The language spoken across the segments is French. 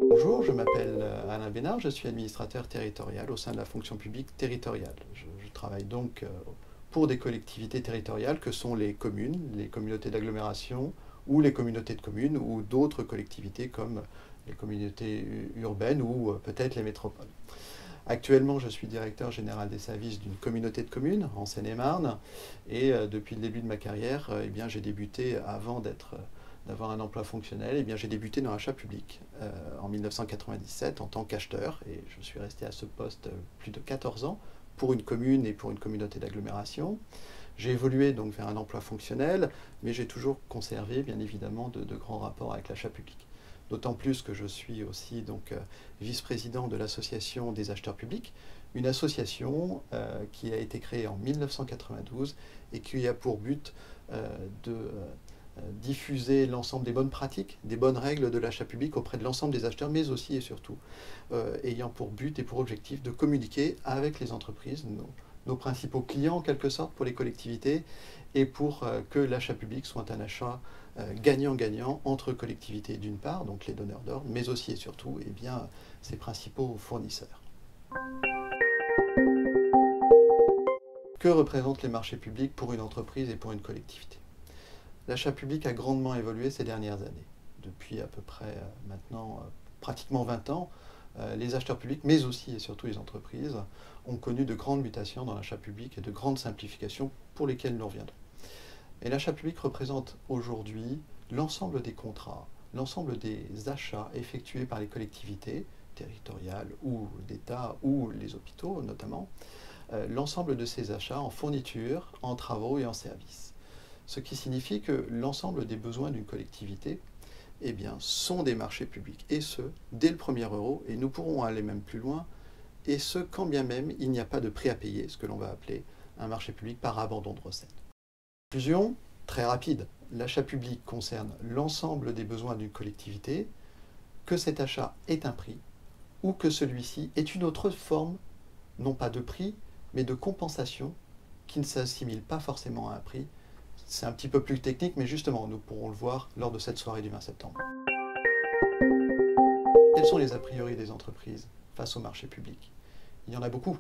Bonjour, je m'appelle Alain Bénard, je suis administrateur territorial au sein de la fonction publique territoriale. Je travaille donc pour des collectivités territoriales que sont les communes, les communautés d'agglomération ou les communautés de communes ou d'autres collectivités comme les communautés urbaines ou peut-être les métropoles. Actuellement, je suis directeur général des services d'une communauté de communes en Seine-et-Marne et depuis le début de ma carrière, j'ai débuté avant d'avoir un emploi fonctionnel, j'ai débuté dans l'achat public en 1997 en tant qu'acheteur et je suis resté à ce poste plus de 14 ans pour une commune et pour une communauté d'agglomération. J'ai évolué donc vers un emploi fonctionnel, mais j'ai toujours conservé bien évidemment de grands rapports avec l'achat public. D'autant plus que je suis aussi donc vice-président de l'association des acheteurs publics, une association qui a été créée en 1992 et qui a pour but de diffuser l'ensemble des bonnes pratiques, des bonnes règles de l'achat public auprès de l'ensemble des acheteurs, mais aussi et surtout ayant pour but et pour objectif de communiquer avec les entreprises, nos principaux clients en quelque sorte pour les collectivités, et pour que l'achat public soit un achat gagnant-gagnant entre collectivités d'une part, donc les donneurs d'ordre, mais aussi et surtout ses principaux fournisseurs. Que représentent les marchés publics pour une entreprise et pour une collectivité? L'achat public a grandement évolué ces dernières années. Depuis à peu près maintenant pratiquement 20 ans, les acheteurs publics, mais aussi et surtout les entreprises, ont connu de grandes mutations dans l'achat public et de grandes simplifications pour lesquelles nous reviendrons. Et l'achat public représente aujourd'hui l'ensemble des contrats, l'ensemble des achats effectués par les collectivités territoriales ou d'État ou les hôpitaux notamment, l'ensemble de ces achats en fourniture, en travaux et en services. Ce qui signifie que l'ensemble des besoins d'une collectivité sont des marchés publics, et ce, dès le premier euro, et nous pourrons aller même plus loin, et ce, quand bien même il n'y a pas de prix à payer, ce que l'on va appeler un marché public par abandon de recettes. Conclusion, très rapide, l'achat public concerne l'ensemble des besoins d'une collectivité, que cet achat est un prix, ou que celui-ci est une autre forme, non pas de prix, mais de compensation, qui ne s'assimile pas forcément à un prix. C'est un petit peu plus technique, mais justement, nous pourrons le voir lors de cette soirée du 20 septembre. Quels sont les a priori des entreprises face au marché public? Il y en a beaucoup.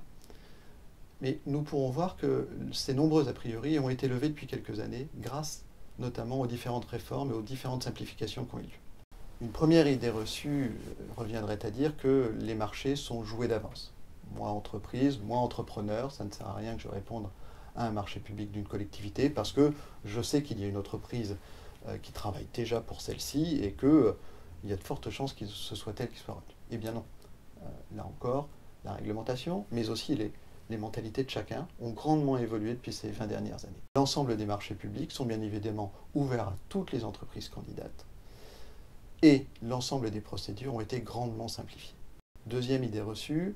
Mais nous pourrons voir que ces nombreux a priori ont été levés depuis quelques années, grâce notamment aux différentes réformes et aux différentes simplifications qui ont eu lieu. Une première idée reçue reviendrait à dire que les marchés sont joués d'avance. Moi, entreprise, moi, entrepreneur, ça ne sert à rien que je réponde à un marché public d'une collectivité parce que je sais qu'il y a une entreprise qui travaille déjà pour celle-ci et qu'il y a de fortes chances que ce soit elle qui soit retenue. Eh bien non. Là encore, la réglementation, mais aussi les mentalités de chacun ont grandement évolué depuis ces 20 dernières années. L'ensemble des marchés publics sont bien évidemment ouverts à toutes les entreprises candidates et l'ensemble des procédures ont été grandement simplifiées. Deuxième idée reçue,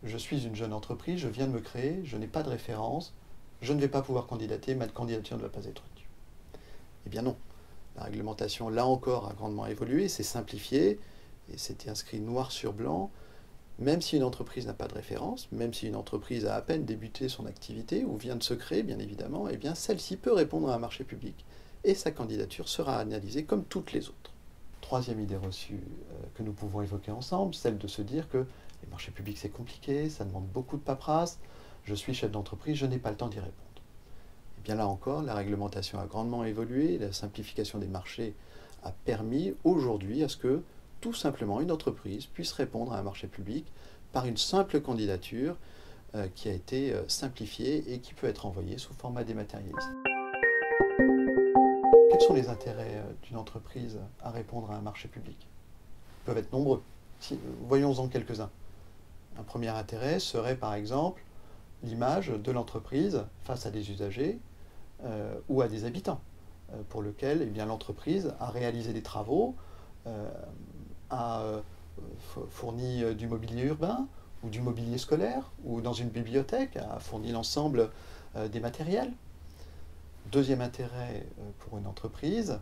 je suis une jeune entreprise, je viens de me créer, je n'ai pas de référence, je ne vais pas pouvoir candidater, ma candidature ne va pas être retenue. Eh bien non, la réglementation, là encore, a grandement évolué, c'est simplifié, et c'était inscrit noir sur blanc. Même si une entreprise n'a pas de référence, même si une entreprise a à peine débuté son activité ou vient de se créer, bien évidemment, eh bien celle-ci peut répondre à un marché public, et sa candidature sera analysée comme toutes les autres. Troisième idée reçue que nous pouvons évoquer ensemble, celle de se dire que les marchés publics, c'est compliqué, ça demande beaucoup de paperasse. Je suis chef d'entreprise, je n'ai pas le temps d'y répondre. Et bien là encore, la réglementation a grandement évolué, la simplification des marchés a permis aujourd'hui à ce que, tout simplement, une entreprise puisse répondre à un marché public par une simple candidature qui a été simplifiée et qui peut être envoyée sous format dématérialisé. Quels sont les intérêts d'une entreprise à répondre à un marché public? Ils peuvent être nombreux. Voyons-en quelques-uns. Un premier intérêt serait par exemple l'image de l'entreprise face à des usagers ou à des habitants pour lesquels l'entreprise a réalisé des travaux, a fourni du mobilier urbain ou du mobilier scolaire ou dans une bibliothèque, a fourni l'ensemble des matériels. Deuxième intérêt pour une entreprise,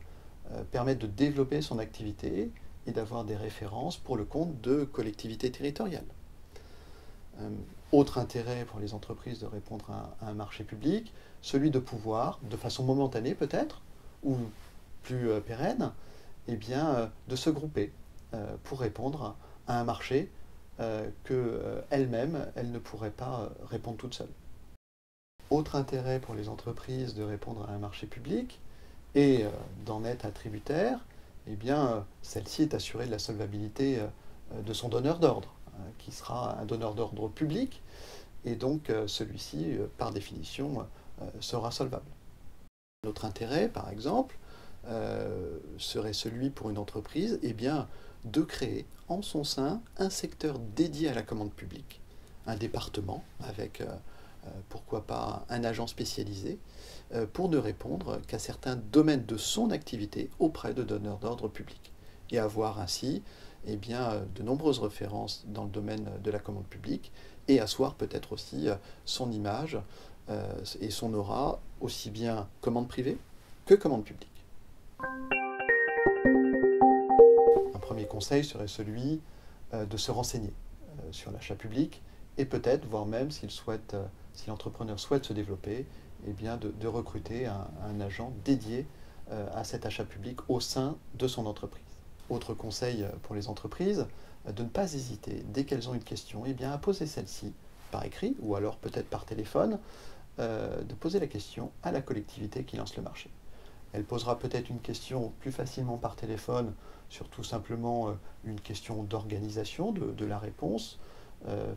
permettre de développer son activité et d'avoir des références pour le compte de collectivités territoriales. Autre intérêt pour les entreprises de répondre à un marché public, celui de pouvoir, de façon momentanée peut-être, ou plus pérenne, eh bien, de se grouper pour répondre à un marché qu'elles-mêmes, elles ne pourraient pas répondre toutes seules. Autre intérêt pour les entreprises de répondre à un marché public et d'en être attributaire, eh bien, celle-ci est assurée de la solvabilité de son donneur d'ordre, qui sera un donneur d'ordre public, et donc celui-ci, par définition, sera solvable. Notre intérêt, par exemple, serait celui pour une entreprise eh bien, de créer en son sein un secteur dédié à la commande publique, un département avec, pourquoi pas, un agent spécialisé, pour ne répondre qu'à certains domaines de son activité auprès de donneurs d'ordre publics, et avoir ainsi eh bien, de nombreuses références dans le domaine de la commande publique, et asseoir peut-être aussi son image et son aura, aussi bien commande privée que commande publique. Un premier conseil serait celui de se renseigner sur l'achat public, et peut-être, voire même si l'entrepreneur souhaite se développer, eh bien de recruter un agent dédié à cet achat public au sein de son entreprise. Autre conseil pour les entreprises, de ne pas hésiter, dès qu'elles ont une question, eh bien, à poser celle-ci par écrit, ou alors peut-être par téléphone, de poser la question à la collectivité qui lance le marché. Elle posera peut-être une question plus facilement par téléphone, sur tout simplement une question d'organisation de la réponse,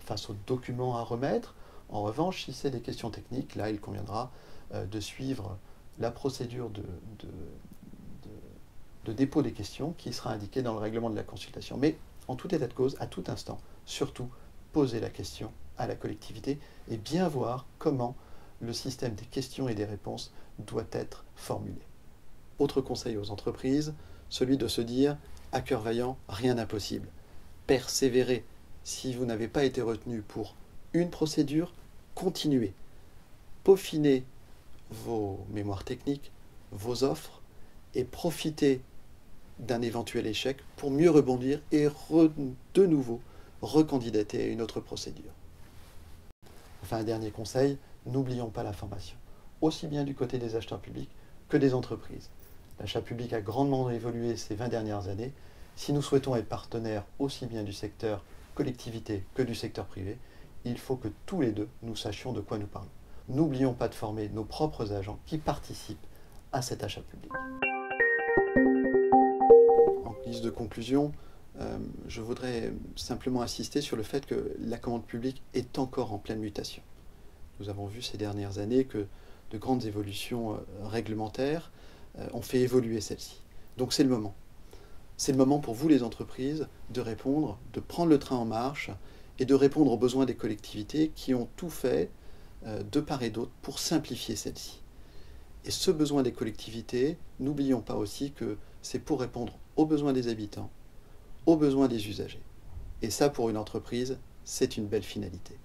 face aux documents à remettre. En revanche, si c'est des questions techniques, là, il conviendra de suivre la procédure de dépôt des questions qui sera indiquée dans le règlement de la consultation. Mais en tout état de cause, à tout instant, surtout, poser la question à la collectivité et bien voir comment le système des questions et des réponses doit être formulé. Autre conseil aux entreprises, celui de se dire « à cœur vaillant, rien d'impossible ». Persévérez. Si vous n'avez pas été retenu pour une procédure, continuez. Peaufinez vos mémoires techniques, vos offres, et profitez d'un éventuel échec pour mieux rebondir et de nouveau recandidater à une autre procédure. Enfin, un dernier conseil, n'oublions pas la formation, aussi bien du côté des acheteurs publics que des entreprises. L'achat public a grandement évolué ces 20 dernières années. Si nous souhaitons être partenaires aussi bien du secteur collectivité que du secteur privé, il faut que tous les deux nous sachions de quoi nous parlons. N'oublions pas de former nos propres agents qui participent à cet achat public. En guise de conclusion, je voudrais simplement insister sur le fait que la commande publique est encore en pleine mutation. Nous avons vu ces dernières années que de grandes évolutions réglementaires ont fait évoluer celle-ci. Donc c'est le moment. C'est le moment pour vous les entreprises de répondre, de prendre le train en marche et de répondre aux besoins des collectivités qui ont tout fait de part et d'autre pour simplifier celle-ci. Et ce besoin des collectivités, n'oublions pas aussi que c'est pour répondre aux besoins des habitants, aux besoins des usagers. Et ça, pour une entreprise, c'est une belle finalité.